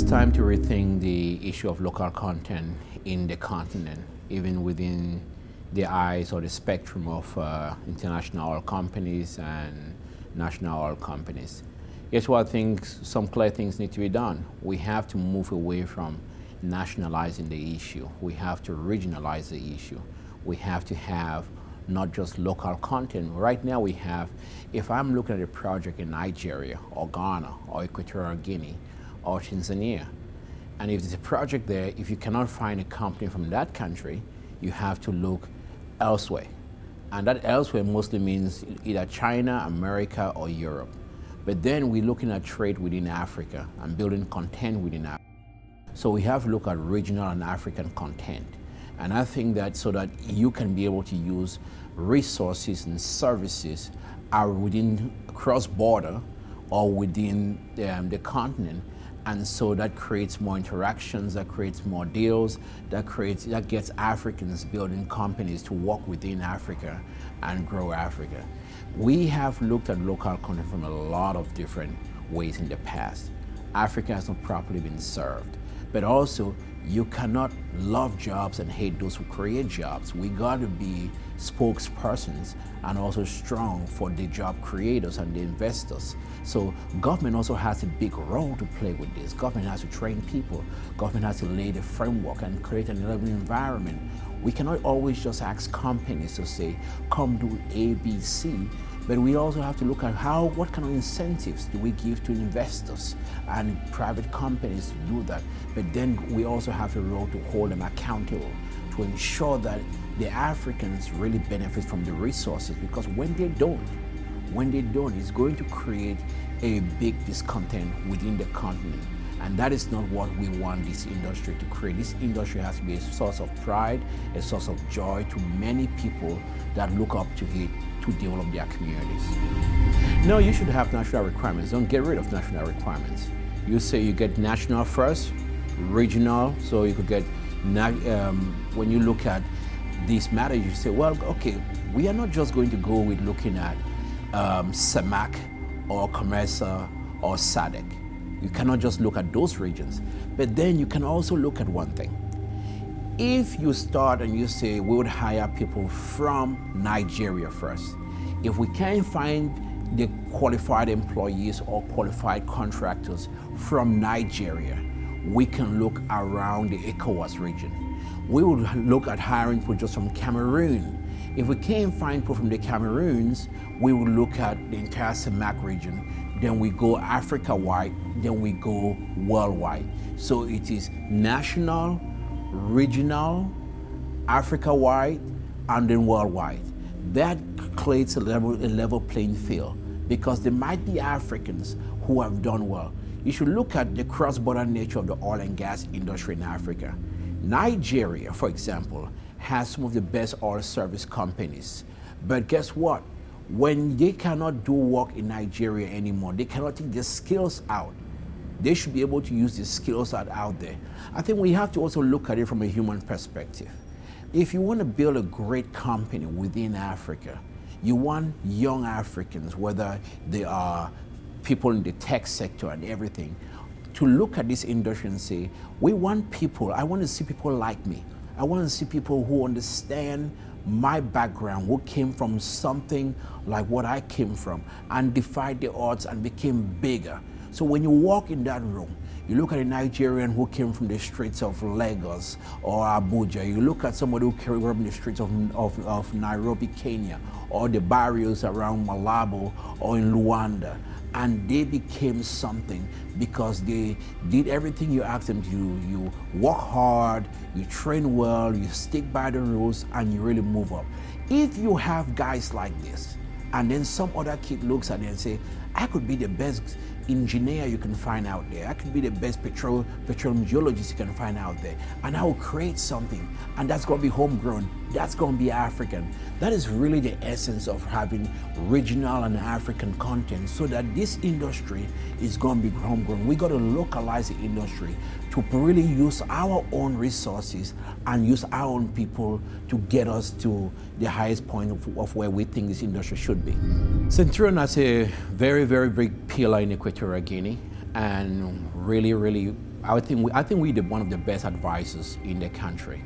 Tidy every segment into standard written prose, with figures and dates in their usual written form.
time to rethink the issue of local content in the continent, even within the eyes or the spectrum of international oil companies and national oil companies. Here's what I think some clear things need to be done. We have to move away from nationalizing the issue. We have to regionalize the issue. We have to have not just local content. Right now we have, if I'm looking at a project in Nigeria or Ghana or Equatorial Guinea or Tanzania, and if there's a project there, if you cannot find a company from that country, you have to look elsewhere. And that elsewhere mostly means either China, America, or Europe. But then we're looking at trade within Africa and building content within Africa. So we have to look at regional and African content. And I think that so that you can be able to use resources and services are within cross-border or within the continent. And so that creates more interactions, that creates more deals, that gets Africans building companies to work within Africa and grow Africa. We have looked at local content from a lot of different ways in the past. Africa has not properly been served. But also, you cannot love jobs and hate those who create jobs. We got to be spokespersons and also strong for the job creators and the investors. So government also has a big role to play with this. Government has to train people. Government has to lay the framework and create an enabling environment. We cannot always just ask companies to say, come do A, B, C, but we also have to look at what kind of incentives do we give to investors and private companies to do that. But then we also have a role to hold them accountable, to ensure that the Africans really benefit from the resources, because when they don't, it's going to create a big discontent within the continent. And that is not what we want this industry to create. This industry has to be a source of pride, a source of joy to many people that look up to it to develop their communities. No, you should have national requirements. Don't get rid of national requirements. You say you get national first, regional, so you could get, when you look at these matters, you say, well, okay, we are not just going to go with looking at CEMAC or COMESA or SADC. You cannot just look at those regions, but then you can also look at one thing. If you start and you say we would hire people from Nigeria first, if we can't find the qualified employees or qualified contractors from Nigeria, we can look around the ECOWAS region. We would look at hiring people just from Cameroon. If we can't find people from the Cameroons, we will look at the entire CEMAC region. Then we go Africa-wide, then we go worldwide. So it is national, regional, Africa-wide, and then worldwide. That creates a level playing field, because there might be Africans who have done well. You should look at the cross-border nature of the oil and gas industry in Africa. Nigeria, for example, has some of the best oil service companies. But guess what? When they cannot do work in Nigeria anymore, they cannot take their skills out. They should be able to use the skills out there. I think we have to also look at it from a human perspective. If you want to build a great company within Africa, you want young Africans, whether they are people in the tech sector and everything, to look at this industry and say, we want people, I want to see people like me. I want to see people who understand my background, who came from something like what I came from and defied the odds and became bigger. So when you walk in that room, you look at a Nigerian who came from the streets of Lagos or Abuja, you look at somebody who came from the streets of Nairobi, Kenya, or the barrios around Malabo or in Luanda, and they became something because they did everything you asked them to do. You work hard, you train well, you stick by the rules, and you really move up. If you have guys like this, and then some other kid looks at it and say, I could be the best engineer you can find out there. I could be the best petroleum geologist you can find out there. And I will create something. And that's going to be homegrown. That's going to be African. That is really the essence of having regional and African content, so that this industry is going to be homegrown. We got to localize the industry to really use our own resources and use our own people to get us to the highest point of where we think this industry should be. Centurion has a very, very big pillar in Equatorial Guinea, and really I think we're one of the best advisors in the country.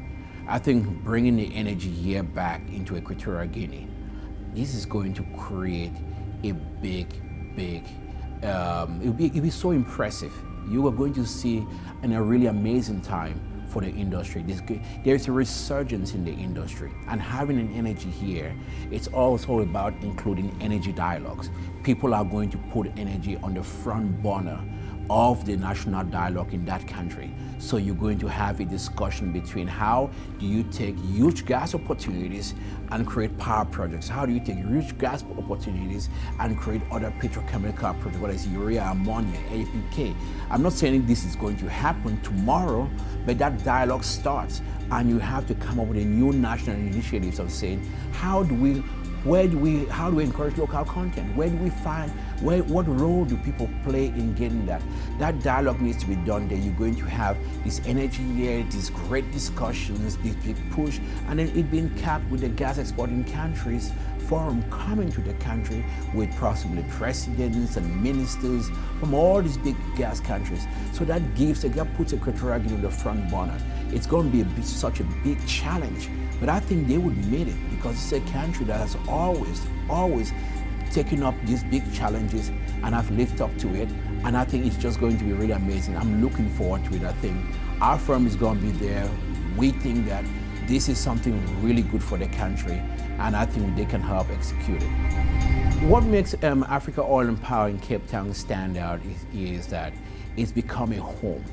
I think bringing the energy here back into Equatorial Guinea, this is going to create a big, it'll be so impressive. You are going to see a really amazing time for the industry. There's a resurgence in the industry, and having an energy here, it's also about including energy dialogues. People are going to put energy on the front burner of the national dialogue in that country. So you're going to have a discussion between how do you take huge gas opportunities and create power projects? How do you take huge gas opportunities and create other petrochemical projects, whether it's urea, ammonia, APK? I'm not saying this is going to happen tomorrow, but that dialogue starts, and you have to come up with a new national initiatives of saying, how do we encourage local content? Where do we find, what role do people play in getting that? That dialogue needs to be done there. You're going to have this energy here, these great discussions, this big push, and then it being capped with the gas exporting countries forum coming to the country with possibly presidents and ministers from all these big gas countries. So that puts Equatorial Guinea on the front burner. It's going to be such a big challenge, but I think they would meet it because it's a country that has always taken up these big challenges and have lived up to it. And I think it's just going to be really amazing. I'm looking forward to it. I think our firm is going to be there. We think that this is something really good for the country, and I think they can help execute it. What makes Africa Oil and Power in Cape Town stand out is that it's become a home.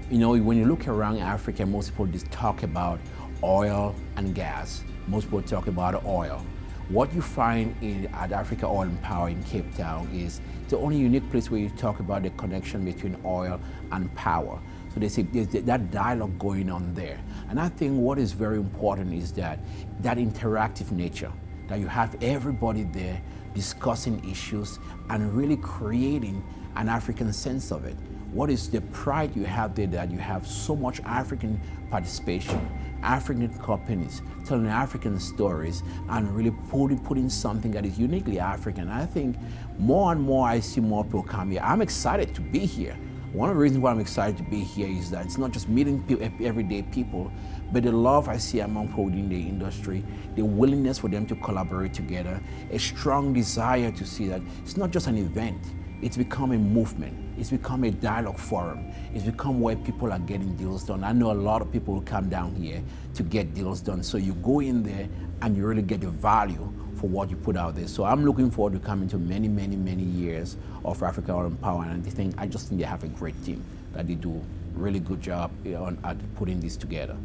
You know, when you look around Africa, most people just talk about oil and gas. Most people talk about oil. What you find at Africa Oil and Power in Cape Town is the only unique place where you talk about the connection between oil and power. So there's that dialogue going on there. And I think what is very important is that interactive nature, that you have everybody there discussing issues and really creating an African sense of it. What is the pride you have there that you have so much African participation, African companies telling African stories and really putting something that is uniquely African. I think more and more I see more people come here. I'm excited to be here. One of the reasons why I'm excited to be here is that it's not just meeting everyday people, but the love I see among people within the industry, the willingness for them to collaborate together, a strong desire to see that it's not just an event, it's become a movement. It's become a dialogue forum. It's become where people are getting deals done. I know a lot of people who come down here to get deals done. So you go in there and you really get the value for what you put out there. So I'm looking forward to coming to many years of Africa Oil and Power. And I just think they have a great team, that they do a really good job at putting this together.